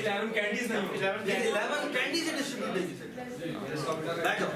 11 candies नहीं, 11 candy से distribute नहीं बैठो।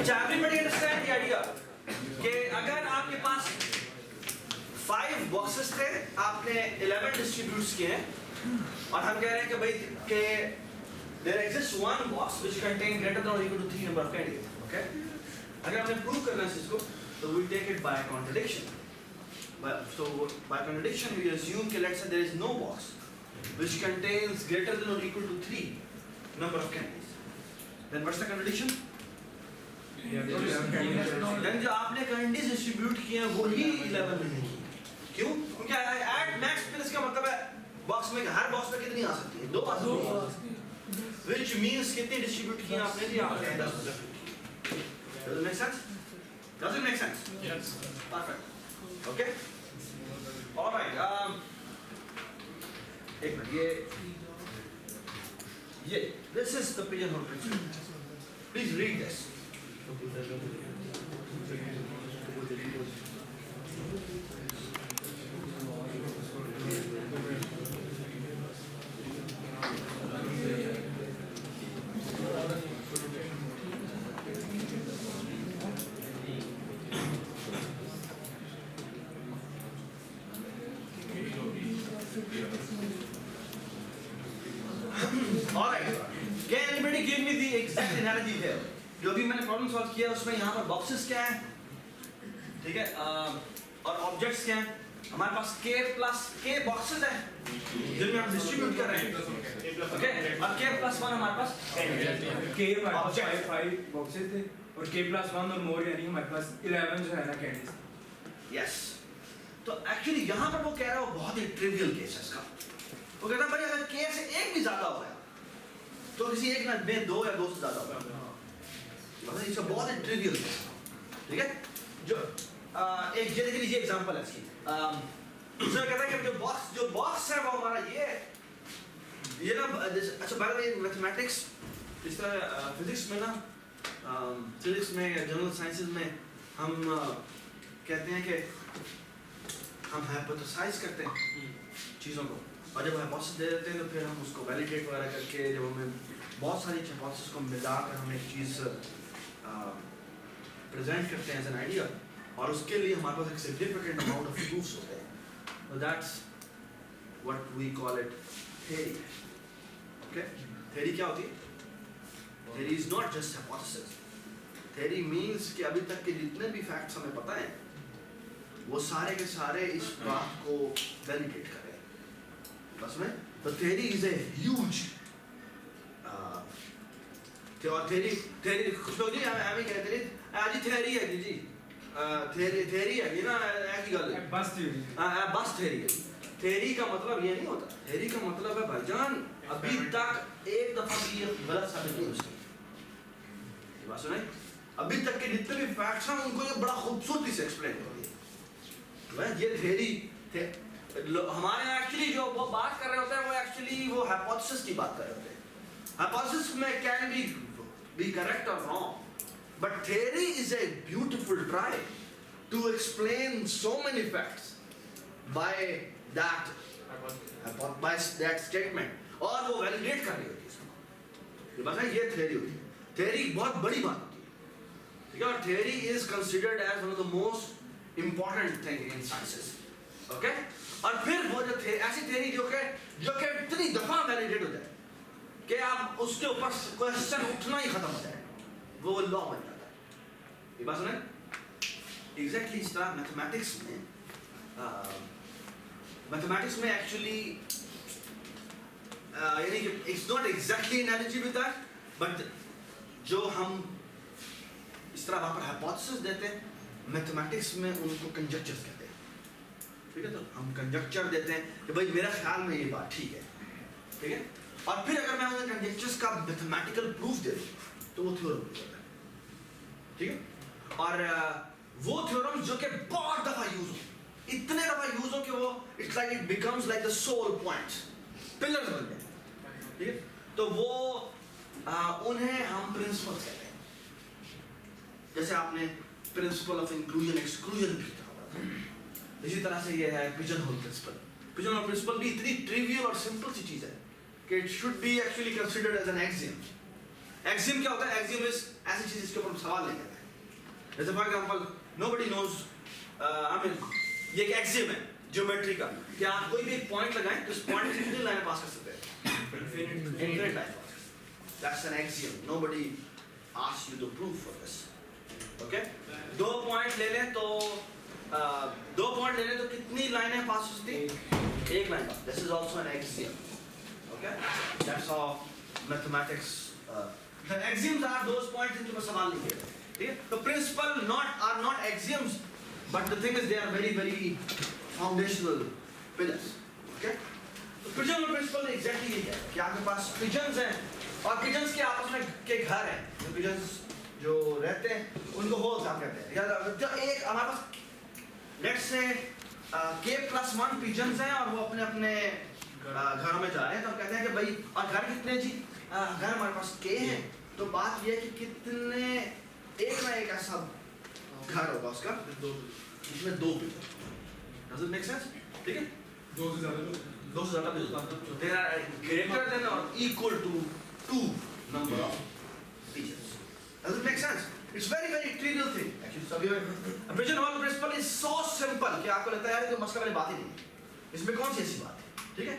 अच्छा, everybody understand the idea कि अगर आपके पास 5 बॉक्सेस थे, आपने 11 डिस्ट्रीब्यूट्स किए हैं, और हम कह रहे हैं कि भाई कि there exists one box which contain greater than or equal to 3 number of candidates. Okay? अगर हमने प्रूव करना है इसको, तो we take it by contradiction. So by contradiction we assume कि let's say there is no box which contains greater than or equal to 3 number of candidates. Then what's the contradiction? Then जो आपने candies distribute किए हैं वो ही 11 नहीं की। क्यों? क्योंकि एट मैक्स फिर इसका मतलब है बॉक्स में हर बॉक्स में कितनी आ सकती है? 2 आ सकती है। Which means कितनी डिस्ट्रीब्यूट किए आपने? जी आपने 10 डिस्ट्रीब्यूट किए। Does it make sense? Does it make sense? Yes. Perfect. Okay. All right. एक मिनट, ये this is the pigeonhole principle. Please read this. All right. Can anybody give me the exact analogy here? जो भी मैंने problem solve किया उसमें यहाँ पर boxes क्या है, ठीक है, और ऑब्जेक्ट्स क्या हैं? हमारे पास k प्लस k बॉक्सेस हैं जिनमें हम डिस्ट्रीब्यूट कर रहे हैं, ओके, और k प्लस 1 हमारे पास k हमारे पास 5 बॉक्सेस थे और k प्लस 1 और मोर यानी हमारे पास 11 जो है ना कैंडीज। यस, तो एक्चुअली यहाँ पर वो कह रहा है वो बहुत ही ट्रिवियल केस है इसका। वो कहता है भाई अगर k से एक भी ज्यादा हो गया तो किसी एक में 2 या 2 से ज्यादा होगा, मतलब इसका बहुत ही ट्रिवियल केस, ठीक है। जो एक ये देख लीजिए एग्जांपल है इसकी। दूसरा कहता है कि जो बॉक्स है वो हमारा ये ना, अच्छा बाय द वे मैथमेटिक्स इस तरह फिजिक्स में ना, फिजिक्स में या जनरल साइंसेस में हम कहते हैं कि हम हाइपोथेसाइज करते हैं चीज़ों को, और जब हाइपोथेसिस दे देते हैं तो फिर हम उसको वैलिडेट वगैरह करके जब हमें बहुत सारी हाइपोथेसिस को मिलाकर हम एक चीज़ प्रेजेंट करते हैं एज एन आइडिया, और उसके लिए हमारे पास एक सिग्निफिकेंट अमाउंट ऑफ प्रूफ्स होते हैं, so that's what we call it theory. Okay? Theory क्या होती है? Theory is not just hypothesis. Theory means कि अभी तक के जितने भी फैक्ट्स हमें पता हैं वो सारे के सारे इस बात को वैलिडेट कर रहे हैं बस में। तो theory is a huge theory कुछ लोग जी हमें कहते हैं आज theory है जी theory है ये ना ऐसी गल है बस theory है। theory का मतलब ये नहीं होता, theory का मतलब है भाईजान अभी तक एक दफा भी ये गलत साबित नहीं हो सकी। बात सुनाई, अभी तक के जितने भी फैक्ट्स हैं उनको ये बड़ा खूबसूरती से एक्सप्लेन कर दिया। ये theory हमारे एक्चुअली जो वो बात कर रहे होते हैं वो एक्चुअली वो हाइपोथेसिस की बात कर रहे होते हैं। हाइपोथेसिस में can be correct or wrong, but theory is a beautiful try to explain so many facts by that statement, और वो validate कर रही होती है इसको। ये बस है, ये theory होती है। theory बहुत बड़ी बात होती है, ठीक है, और theory is considered as one of the most important thing in sciences, okay? और फिर वो जो ऐसी theory जो कि इतनी दफा validate हो जाए कि आप उसके ऊपर क्वेश्चन उठना ही खत्म हो जाए, वो लॉ बन जाता है। ये बात सुने, एग्जैक्टली इस तरह मैथमेटिक्स में एक्चुअली यानी कि it's not exactly analogy with that, but जो हम इस तरह वहाँ पर हाइपोथेसिस देते हैं मैथमेटिक्स में उनको कंजक्चर्स कहते हैं, ठीक है। तो हम कंजक्चर देते हैं कि भाई मेरा ख्याल में ये बात ठीक है, ठीक है? और फिर अगर मैं उन्हें कंजेक्चर्स का मैथमेटिकल प्रूफ दे दूं तो वो थ्योरम प्रूव करता है, ठीक है? और वो थ्योरम जो कि बहुत दफा यूज हो, इतने दफा यूज हो कि वो it's like it becomes like the sole points, pillars बन गए, ठीक है? तो वो उन्हें हम प्रिंसिपल्स कहते हैं। जैसे आपने प्रिंसिपल ऑफ इंक्लूजन एक्सक्लूजन भी पढ़ा था, इसी तरह से ये है pigeon hole principle. Pigeon hole principle भी इतनी ट्रिवियल और सिंपल सी चीज है कि it should be actually considered as an axiom. Axiom क्या होता है? एक्सियम इज ऐसी चीज जिसके ऊपर सवाल नहीं करते हैं। जैसे for example nobody knows, I mean ये एक एक्सियम है ज्योमेट्री का कि आप कोई भी एक पॉइंट लगाएं तो इस पॉइंट से कितनी लाइनें पास कर सकते हैं? Infinite line pass. That's an axiom, nobody asks you to prove for this, okay? दो पॉइंट ले लें तो कितनी लाइनें पास हो सकती हैं? एक line pass. This is also an axiom, okay? That's how mathematics, the axioms are those points जिनके ऊपर सवाल नहीं किए, ठीक है? तो principle are not axioms, but the thing is they are very very foundational pillars, okay? तो pigeon principle exactly यही है कि आपके पास pigeons हैं और pigeons के आपस में के घर हैं। तो pigeons जो रहते हैं उनको holes आप कहते हैं। या जो एक हमारे पास let's say k+1 pigeons हैं और वो अपने अपने घरों में जा रहे हैं, तो हम कहते हैं कि भाई और घर कितने जी? घर हमारे पास k है, तो बात ये है कि कितने एक ना एक ऐसा घर होगा उसका जिसमें दो pigeon. Does it make sense? ठीक है? दो से ज़्यादा pigeon. They are greater than or equal to 2 number of pigeons. Does it make sense? It's very very trivial thing. Actually, pigeon hole principle is so simple कि आपको लगता है यार ये तो मसला वाली बात ही नहीं है। इसमें कौन सी ऐसी बात है? ठीक है?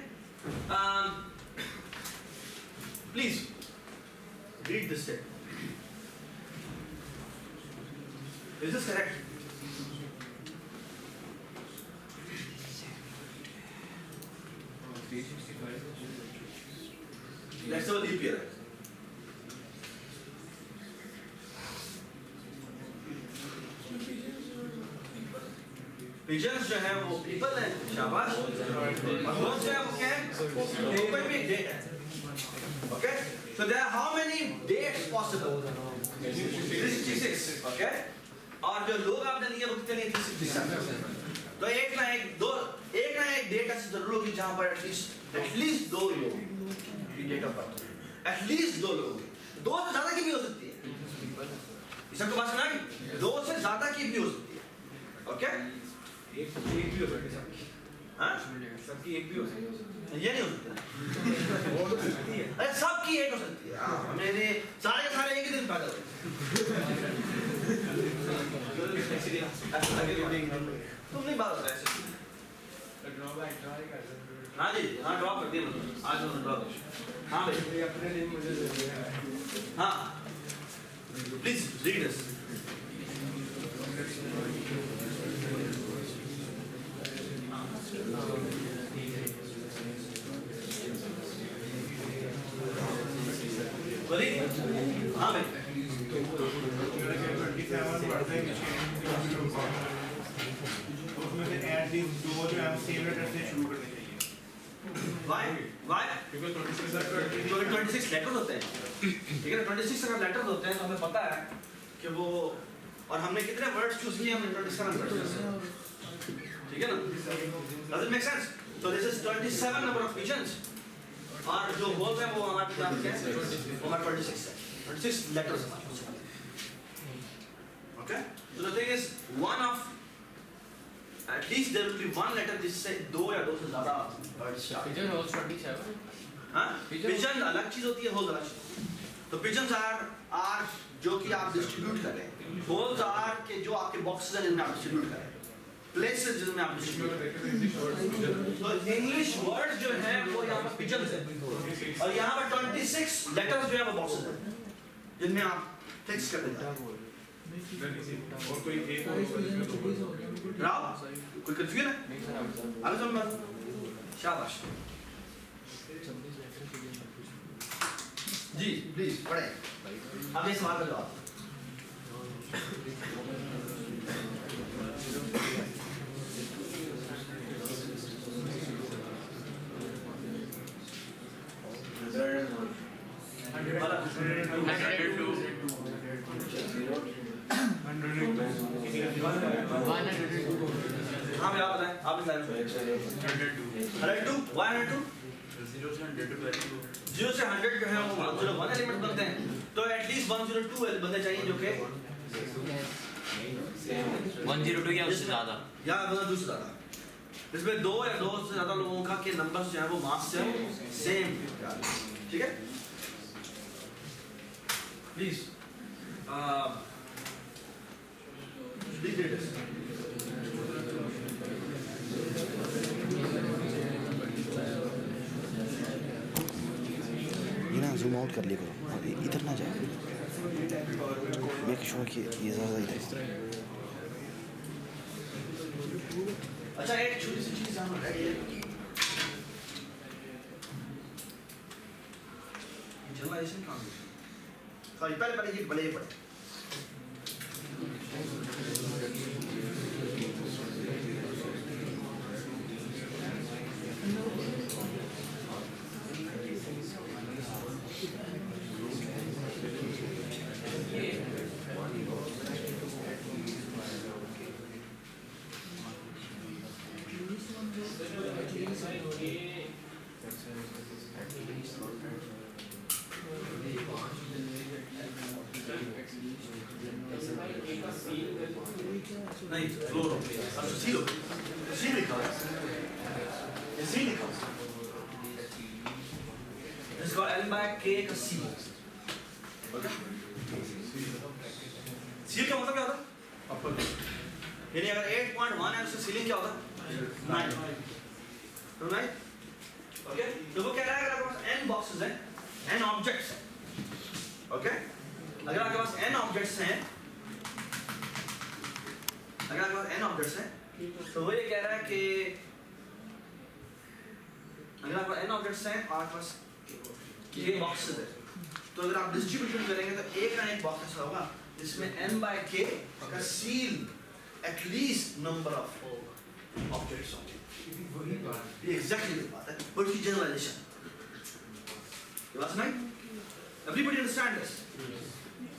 Please read this statement. Is this correct? Let's have a leap year. Pigeons जो है वो people हैं, शाबाश। और holes जो है वो क्या है? कोई भी डेट है। Okay? So there are how many dates possible? 366. Okay? और जो लोग आपने लिए वो कितने लिए? 367. तो एक ना एक डेट ऐसी जरूर होगी जहाँ पर एटलीस्ट दो लोग की डेट ऑफ बर्थ, एटलीस्ट दो लोग, दो से ज्यादा की भी हो सकती है। इस सबको बात सुना? दो से ज्यादा की भी हो सकती है। ओके? एक भी हो सकती है सबकी। हाँ? सबकी एक भी हो सकती है। ये नहीं हो सकती ना? वो तो सकती है। अरे सबकी एक हो सकती है। मेरे सारे के सारे एक ही दिन पैदा हुए। तुम नहीं बात कर रहे ऐसे। हाँ जी, हाँ ड्रॉप कर दिया मतलब। आज उन्होंने ड्रॉप। हाँ भाई। ये अपने लिए मुझे दे दिया है। हाँ। Please read this. बोलिए। हाँ भाई। उसमें से एटलीस्ट दो जो है सेम लेटर से शुरू करने चाहिए। Why? Because 26 लेटर्स होते हैं, ठीक है ना? 26 अगर लेटर्स होते हैं तो हमें पता है कि वो, और हमने कितने वर्ड्स चूज किए? हमने 27 वर्ड्स, ठीक है ना? Does it make sense? So this is 27 number of pigeons, और जो होल्स हैं वो हमारे पास क्या है? वो हमारे 26 है, 26 लेटर्स हमारे पास। Okay? So the thing is, one of at least there will be one letter जिससे दो या दो से ज़्यादा words start. Pigeon holds 27. हाँ? Pigeon अलग चीज होती है, होल्स अलग चीज होती है। तो pigeons are जो कि आप डिस्ट्रीब्यूट कर रहे हैं, होल्स are के जो आपके बॉक्सेस हैं जिनमें आप डिस्ट्रीब्यूट कर रहे हैं, प्लेसेस जिनमें आप डिस्ट्रीब्यूट कर रहे हैं। तो इंग्लिश वर्ड्स जो हैं वो यहाँ पर pigeons हैं, और यहाँ पर 26 लेटर्स जो हैं वो बॉक्सेस हैं जिनमें आप फिक्स कर देते हैं। और कोई एक और इसमें दो राव कोई कंफ्यूजन है? अभी समझ में शाबाश जी, प्लीज पढ़े। अब ये सवाल का जवाब। हाँ मैं आप बताएं, आप बताएं। 102, why 102? 0 से 100 जो है वो 101 एलिमेंट बनते हैं, तो एटलीस्ट 102 बनने चाहिए जो कि 102 या उससे ज़्यादा, या 102 से ज़्यादा। इसमें 2 या 2 से ज़्यादा लोगों का के नंबर्स जो है वो मास से सेम, ठीक है? प्लीज ये ना जूम आउट कर लिया करो, इधर ना जाए, मेक श्योर कि ये ज़्यादा इधर। अच्छा एक छोटी सी चीज हम जनरलाइजेशन काम सॉरी पहले ये पढ़े नहीं फ्लोर अब सी लो सी लिखा है सी लिखा इसको L by K का C सी का मतलब क्या होता है यानी अगर 8.1 है उसका सीलिंग क्या होता है 9 राइट ओके तो वो कह रहा है अगर आपके पास n बॉक्सेस हैं n ऑब्जेक्ट्स हैं ओके अगर आपके पास n ऑब्जेक्ट्स हैं अगर आपके पास n ऑब्जेक्ट्स हैं तो वो ये कह रहा है कि अगर आपके पास n ऑब्जेक्ट्स हैं और आपके पास k बॉक्सेस हैं तो अगर आप डिस्ट्रीब्यूशन करेंगे तो a का एक बॉक्स ऐसा होगा जिसमें n by k का seal at least number of objects होंगे ये एग्जैक्टली ये बात है बट इसकी जनरलाइजेशन ये बात नहीं एवरीबॉडी अंडरस्टैंड दिस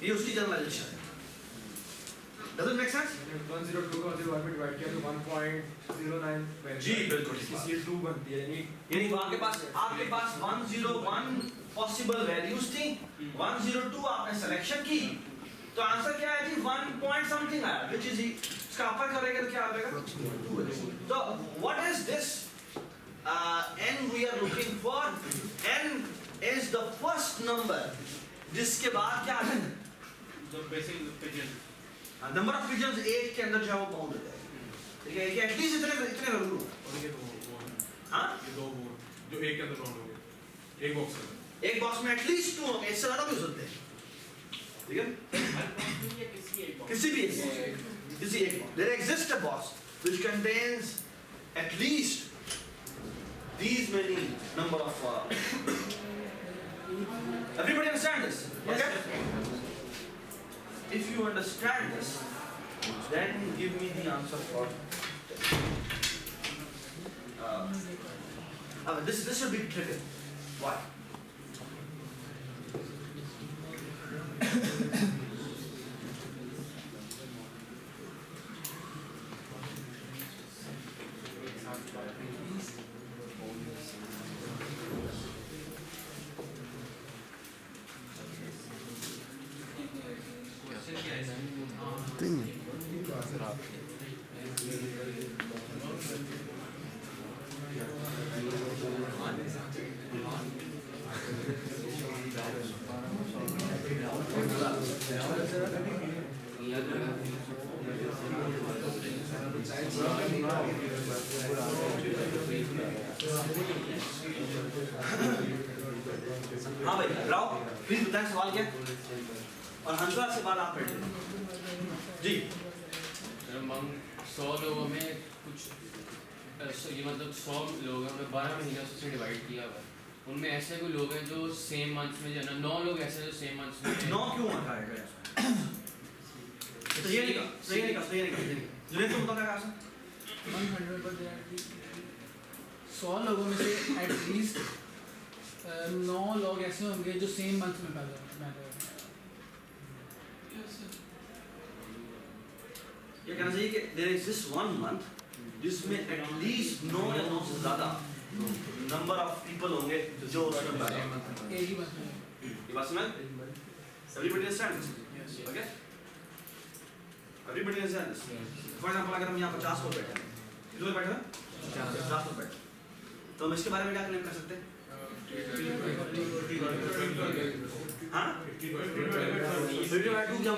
ये उसकी जनरलाइजेशन है डजंट मेक सेंस 102 का 1 में डिवाइड किया तो 1.09 जी बिल्कुल इसलिए 2 बनती है यानी आपके पास 101 पॉसिबल वैल्यूज थी 102 आपने सिलेक्शन की तो आंसर क्या है जी 1 पॉइंट समथिंग आया व्हिच इज इसका अपर करेंगे तो क्या आएगा तो what is this n we are looking for n is the first number जिसके बाद क्या आता है जो basic pigeon number of pigeons 8 के अंदर जो है वो बाउंड हो जाएगा ठीक है ये एटलीस्ट इतने जरूर और ये दो हां ये दो वो जो एक के अंदर बाउंड हो गए एक बॉक्स में एक बॉक्स में एटलीस्ट 2 होंगे इससे ज्यादा भी हो सकते हैं ठीक है किसी भी एक there exists a box which contains at least these many number of everybody understand this okay if you understand this then give me the answer for this should be tricky why हाँ भाई Rao please बताएं सवाल क्या और हंसला से बाद आप बैठे जी 100 लोगों में कुछ ये मतलब 100 लोगों में 12 महीनों से डिवाइड किया हुआ है उनमें ऐसे कोई लोग हैं जो सेम मंथ्स में जो ना 9 लोग ऐसे जो सेम मंथ्स में 9 क्यों आता है तो ये नहीं का जुनेद तुम बताओ क्या कहा 100 लोगों में से एटलीस्ट 9 लोग ऐसे होंगे जो सेम मंथ में पैदा हुए। ये कहना चाहिए कि there is this one month जिसमें at least 9 या 9 से ज़्यादा number of people होंगे जो उसमें पैदा हुए। एक ही मंथ में। ये बात समझ? Everybody understands? Okay? Everybody understands? For example, अगर हम यहाँ 50 लोग बैठे हैं, कितने लोग बैठे हैं? 50 लोग बैठे हैं। तो हम इसके बारे में क्या क्लेम कर सकते हैं? हाँ? 50/2 क्या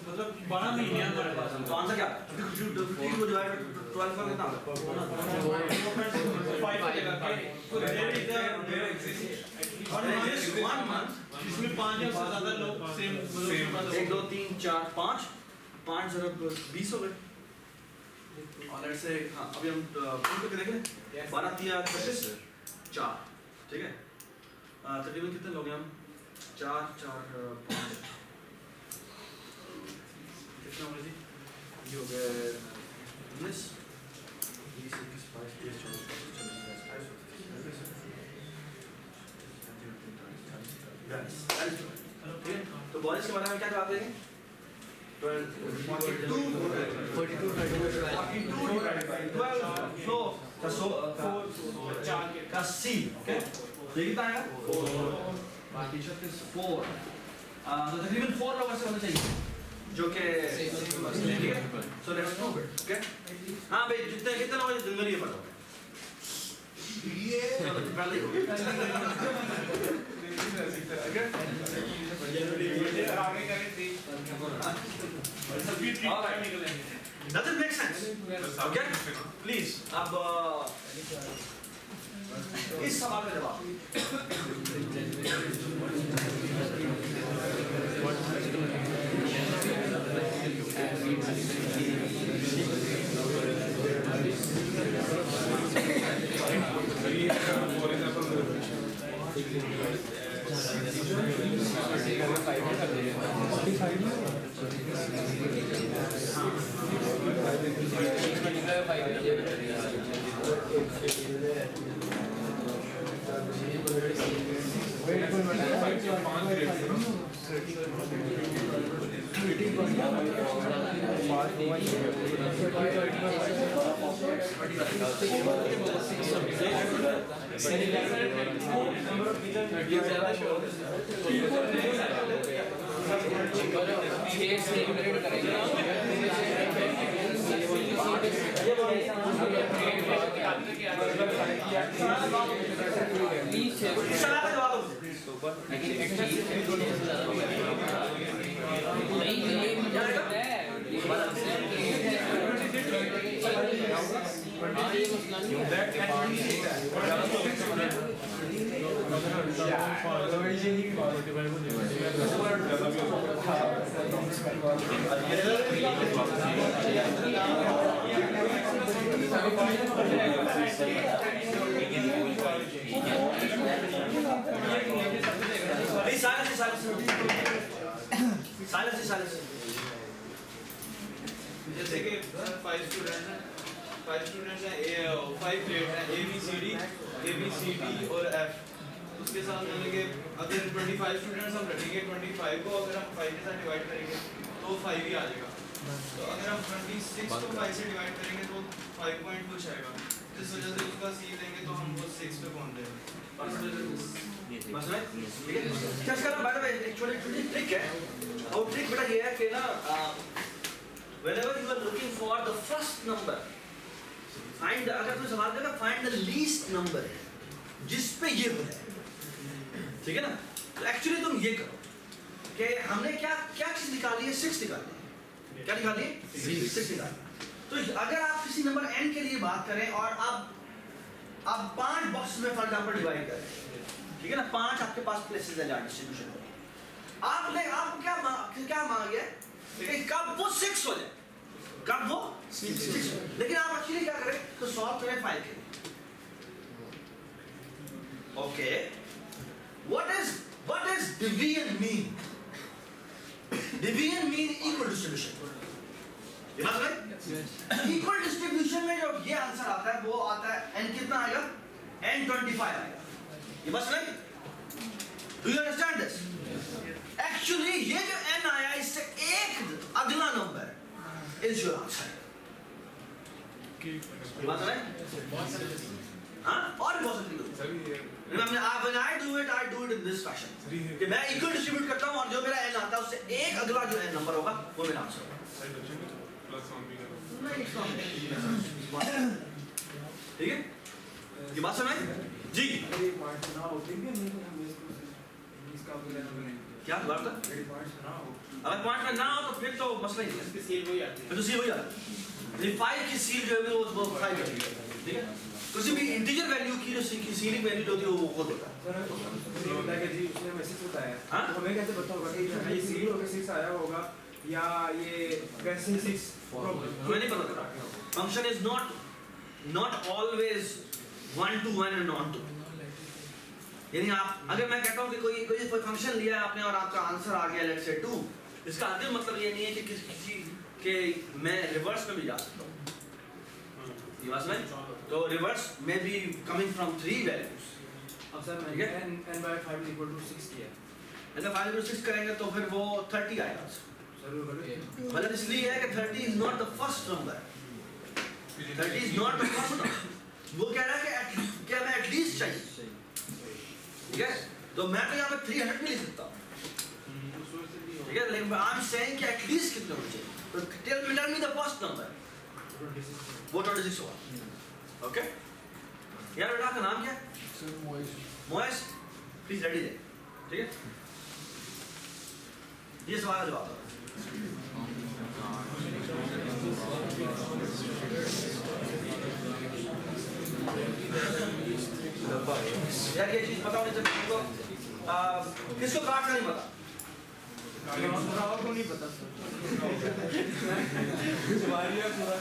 मतलब 12 महीने हमारे पास। तो आंसर क्या? 50 को डिवाइड बाय 12 का कितना होगा? 5 आएगा। So there is one month जिसमें 5 या उससे ज़्यादा लोग सेम 1 2 3 4 5 5 जरा 20 हो गए। और लेट्स से हाँ अभी हम प्रूव करके देखें 12 3 25 4 ठीक है तकरीबन कितने लोग हैं हम 4 4 5 कितने होंगे जी ये हो गए 19 20 21 22 23 24 तो बॉयज के बारे में क्या जवाब देंगे 4 लोग ऐसे होने चाहिए जो कि so let's prove it okay हाँ भाई जितने कितने लोग जनवरी में पढ़ो ये पहले Does it make sense? Okay? Please, अब इस सवाल का जवाब silence. जैसे कि 5 स्टूडेंट्स हैं 5 ग्रेड्स हैं A B C D और F उसके साथ मिलेंगे अगर 25 स्टूडेंट्स हम रखेंगे 25 को अगर हम 5 के साथ डिवाइड करेंगे तो 5 ही आ जाएगा तो अगर हम 26 को 5 से डिवाइड करेंगे तो 5 पॉइंट कुछ आएगा इस वजह से उसका C लेंगे तो हम वो 6 पे पहुंच जाएंगे बस है ठीक है क्या इसका बाय द वे एक छोटी ट्रिक है और ट्रिक बेटा ये है कि ना whenever you are looking for the first number find अगर तुम सवाल करेगा find the least number जिस पे ये हो जाए ठीक है ना तो एक्चुअली तुम ये करो कि हमने क्या चीज निकाली है 6 निकाली है क्या निकाली है 6 निकाली तो अगर आप किसी नंबर n के लिए बात करें और आप 5 बॉक्स में फॉर एग्जांपल डिवाइड करें ठीक है ना 5 आपके पास प्लेसेस है जहां डिस्ट्रीब्यूशन हो आपने आपको क्या मांगा गया कि कब वो 6 हो जाए कब वो 6 लेकिन आप एक्चुअली क्या करें तो सॉल्व करें 5 के लिए okay what is division mean equal distribution ये बात है equal distribution में जो ये आंसर आता है वो आता है n कितना आएगा n 25 आएगा ये बस नहीं? Do you understand this? Actually ये जो n आया इससे एक अगला नंबर is your answer. ये बात है? हाँ? और भी बहुत सारी चीजें। When I do it in this fashion. कि मैं equal distribute करता हूँ और जो मेरा n आता है उससे एक अगला जो n नंबर होगा वो मेरा आंसर होगा। ठीक है? ये बात समझ? जी। क्या बात है? अगर पॉइंट में ना हो तो फिर तो मसला ही नहीं है। सील वही आती है। फिर तो सील वही आता है। ये 5 की सील जो है वो 5 है। ठीक है? किसी भी इंटीजर वैल्यू की जो सीलिंग वैल्यू होती है वो खुद होता है। सर होता है कि जी उसने मैसेज बताया हाँ? तो हमें कैसे पता होगा कि ये सील होकर 6 आया होगा या ये वैसे 6 हमें नहीं पता चला। Function is not always 1 to 1 and on to। यानी आप अगर मैं कहता हूँ कि कोई फंक्शन लिया है आपने और आपका आंसर आ गया लेट्स से 2, इसका अंतिम मतलब ये नहीं है कि किसी के मैं रिवर्स में भी जा सकता हूँ। ये बात समझ? तो रिवर्स में भी कमिंग फ्रॉम 3 वैल्यूज। अब सर मैंने n/5 = 6 किया अगर 5 × 6 करेंगे तो फिर वो 30 आएगा। सर वो मतलब इसलिए है कि 30 is not the first number। 30 is not the first number। वो कह रहा है कि क्या मैं एटलीस्ट चाहिए। ठीक है? तो मैं तो यहाँ पे 300 भी लिख सकता हूँ। ठीक है? लेकिन आई एम सेइंग कि एटलीस्ट कितना होना चाहिए। तो tell me the first number. वो 26 होगा। ओके? यार बेटा का नाम क्या है? सर मोइस प्लीज रेडी दे। ठीक है? ये सवाल का जवाब दो। यार ये चीज पता होनी चाहिए तुमको। किसको काटना नहीं पता? राव को नहीं पता सर वारिया पूरा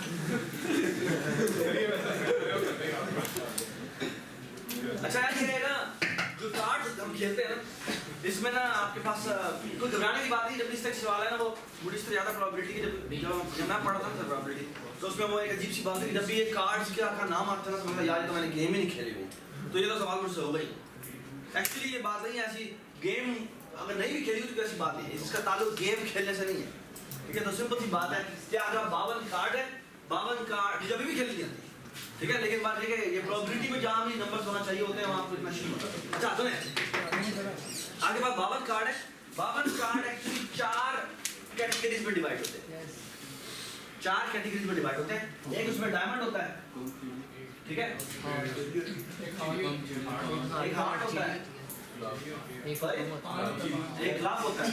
अच्छा यार ये ना जो कार्ड हम खेलते हैं ना इसमें ना आपके पास कोई घबराने की बात नहीं। जब इस तक सवाल है ना वो मुझे इससे ज्यादा प्रोबेबिलिटी की जब मैं पढ़ा था ना प्रोबेबिलिटी तो उसमें वो एक अजीब सी बात है कि जब भी ये कार्ड्स के का नाम आता है ना तो मतलब यार तो मैंने गेम ही नहीं खेली हुई। तो ये तो सवाल मुझसे होगा ही। एक्चुअली ये बात नहीं है ऐसी गेम अगर नहीं भी खेली तो ऐसी बात नहीं है। इसका ताल्लुक गेम खेलने से नहीं है। ठीक है? तो सिंपल सी बात है कि अगर 52 कार्ड है 52 कार्ड जब भी खेली जाती है। ठीक है? लेकिन बात ये है ये प्रोबेबिलिटी में जहाँ भी नंबर्स होना चाहिए होते हैं वहाँ पर इतना शुरू होता है। अच्छा सुने आगे बात 52 कार्ड है। 52 कार्ड एक्चुअली 4 कैटेगरीज में डिवाइड होते हैं। 4 कैटेगरीज में डिवाइड होते हैं। एक उसमें डायमंड होता है। ठीक है? एक हार्ट होता है। एक लाख होता है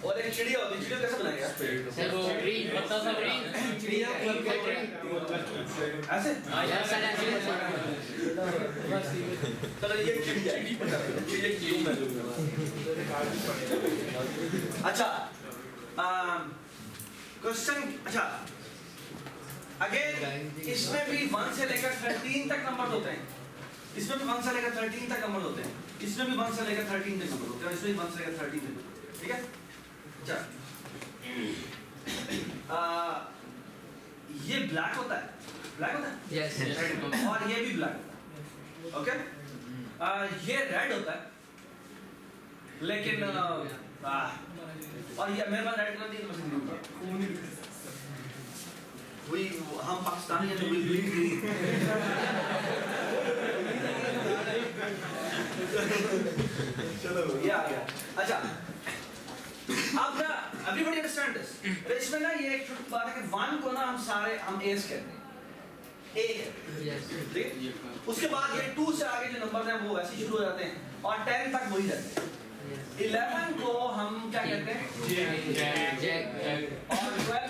और एक चिड़िया होती है। चिड़िया कैसे बनाएगा? ऐसे चलो ये चिड़िया। अच्छा क्वेश्चन अच्छा अगेन इसमें भी 1 से लेकर 13 तक नंबर होते हैं। इसमें भी 1 से लेकर 13 तक नंबर होते हैं। इसमें भी 1 से लेकर 13 तक नंबर होते हैं। इसमें भी 1 से लेकर 13 तक नंबर होते हैं। ठीक है? अच्छा ये ब्लैक होता है। ब्लैक होता है यस और ये भी ब्लैक होता है। ओके? ये रेड होता है लेकिन और ये मेरे पास रेड कलर नहीं है। वही हम पाकिस्तानी हैं तो we bleed green। चलो ये आ गया। अच्छा अब ना everybody understand this? इसमें ना ये एक छोटी बात है कि 1 को ना हम एस कहते हैं। ए ठीक है? उसके बाद ये 2 से आगे जो नंबर हैं वो ऐसे शुरू हो जाते हैं और 10 तक वही रहते हैं। 11 को हम क्या कहते हैं? और 12